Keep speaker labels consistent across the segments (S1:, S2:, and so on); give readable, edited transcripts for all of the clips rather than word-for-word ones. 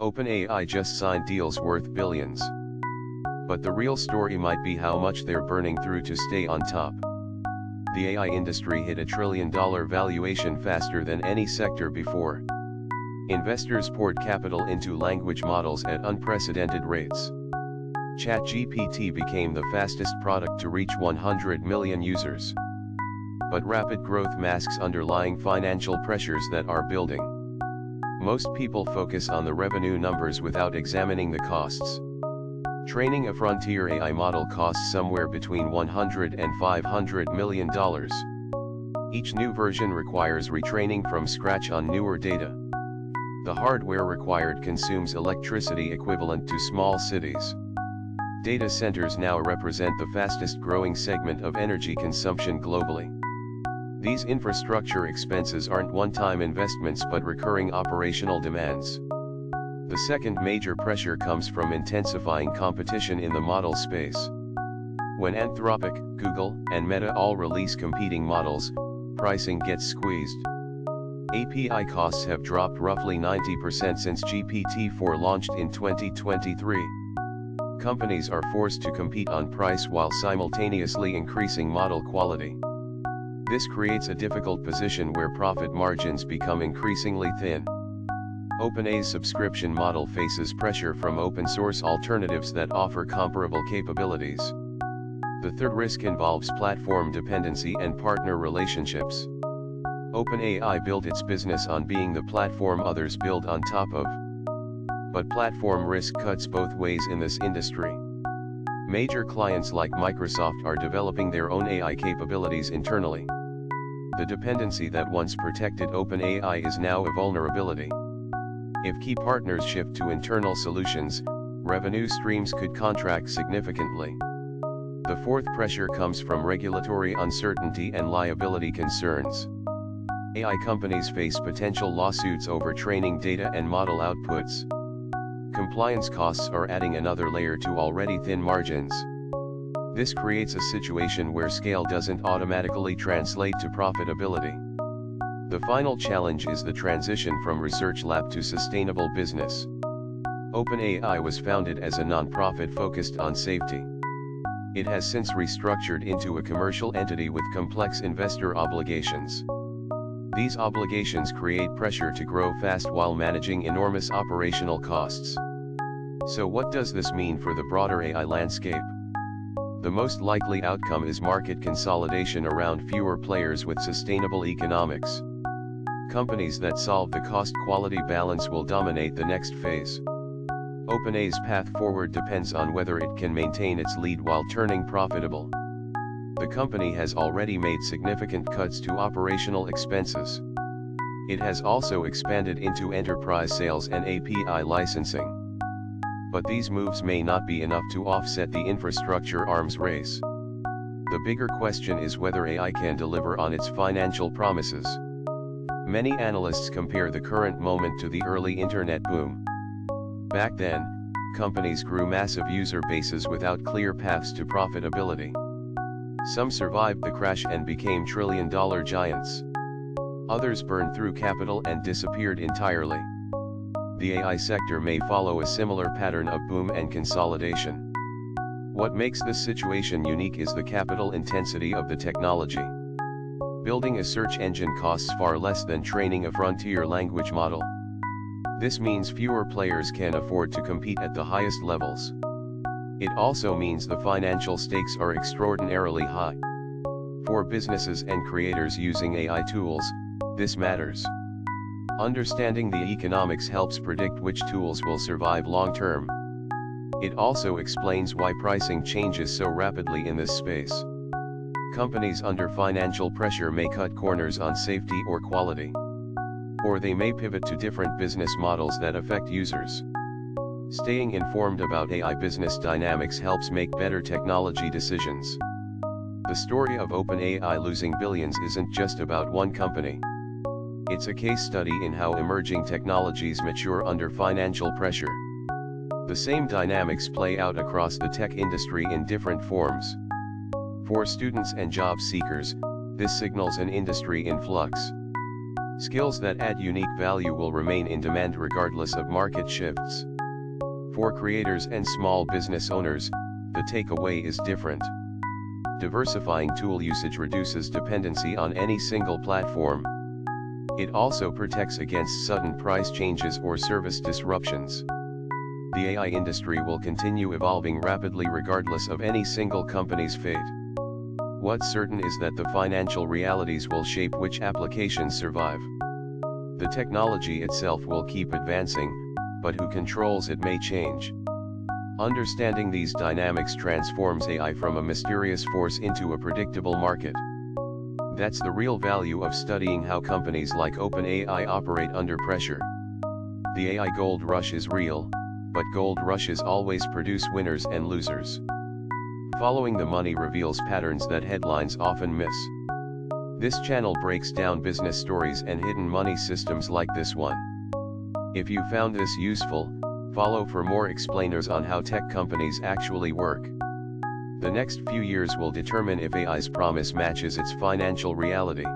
S1: OpenAI just signed deals worth billions. But the real story might be how much they're burning through to stay on top. The AI industry hit $1 trillion valuation faster than any sector before. Investors poured capital into language models at unprecedented rates. ChatGPT became the fastest product to reach 100 million users. But rapid growth masks underlying financial pressures that are building. Most people focus on the revenue numbers without examining the costs. Training a frontier AI model costs somewhere between $100 and $500 million. Each new version requires retraining from scratch on newer data. The hardware required consumes electricity equivalent to small cities. Data centers now represent the fastest growing segment of energy consumption globally. These infrastructure expenses aren't one-time investments but recurring operational demands. The second major pressure comes from intensifying competition in the model space. When Anthropic, Google, and Meta all release competing models, pricing gets squeezed. API costs have dropped roughly 90% since GPT-4 launched in 2023. Companies are forced to compete on price while simultaneously increasing model quality. This creates a difficult position where profit margins become increasingly thin. OpenAI's subscription model faces pressure from open-source alternatives that offer comparable capabilities. The third risk involves platform dependency and partner relationships. OpenAI built its business on being the platform others build on top of. But platform risk cuts both ways in this industry. Major clients like Microsoft are developing their own AI capabilities internally. The dependency that once protected OpenAI is now a vulnerability. If key partners shift to internal solutions, revenue streams could contract significantly. The fourth pressure comes from regulatory uncertainty and liability concerns. AI companies face potential lawsuits over training data and model outputs. Compliance costs are adding another layer to already thin margins. This creates a situation where scale doesn't automatically translate to profitability. The final challenge is the transition from research lab to sustainable business. OpenAI was founded as a non-profit focused on safety. It has since restructured into a commercial entity with complex investor obligations. These obligations create pressure to grow fast while managing enormous operational costs. So what does this mean for the broader AI landscape? The most likely outcome is market consolidation around fewer players with sustainable economics. Companies that solve the cost-quality balance will dominate the next phase. OpenAI's path forward depends on whether it can maintain its lead while turning profitable. The company has already made significant cuts to operational expenses. It has also expanded into enterprise sales and API licensing. But these moves may not be enough to offset the infrastructure arms race. The bigger question is whether AI can deliver on its financial promises. Many analysts compare the current moment to the early internet boom. Back then, companies grew massive user bases without clear paths to profitability. Some survived the crash and became trillion-dollar giants. Others burned through capital and disappeared entirely. The AI sector may follow a similar pattern of boom and consolidation. What makes this situation unique is the capital intensity of the technology. Building a search engine costs far less than training a frontier language model. This means fewer players can afford to compete at the highest levels. It also means the financial stakes are extraordinarily high. For businesses and creators using AI tools, this matters. Understanding the economics helps predict which tools will survive long-term. It also explains why pricing changes so rapidly in this space. Companies under financial pressure may cut corners on safety or quality. Or they may pivot to different business models that affect users. Staying informed about AI business dynamics helps make better technology decisions. The story of OpenAI losing billions isn't just about one company. It's a case study in how emerging technologies mature under financial pressure. The same dynamics play out across the tech industry in different forms. For students and job seekers, this signals an industry in flux. Skills that add unique value will remain in demand regardless of market shifts. For creators and small business owners, the takeaway is different. Diversifying tool usage reduces dependency on any single platform. It also protects against sudden price changes or service disruptions. The AI industry will continue evolving rapidly regardless of any single company's fate. What's certain is that the financial realities will shape which applications survive. The technology itself will keep advancing, but who controls it may change. Understanding these dynamics transforms AI from a mysterious force into a predictable market. That's the real value of studying how companies like OpenAI operate under pressure. The AI gold rush is real, but gold rushes always produce winners and losers. Following the money reveals patterns that headlines often miss. This channel breaks down business stories and hidden money systems like this one. If you found this useful, follow for more explainers on how tech companies actually work. The next few years will determine if AI's promise matches its financial reality.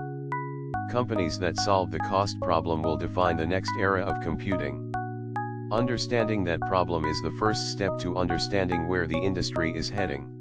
S1: Companies that solve the cost problem will define the next era of computing. Understanding that problem is the first step to understanding where the industry is heading.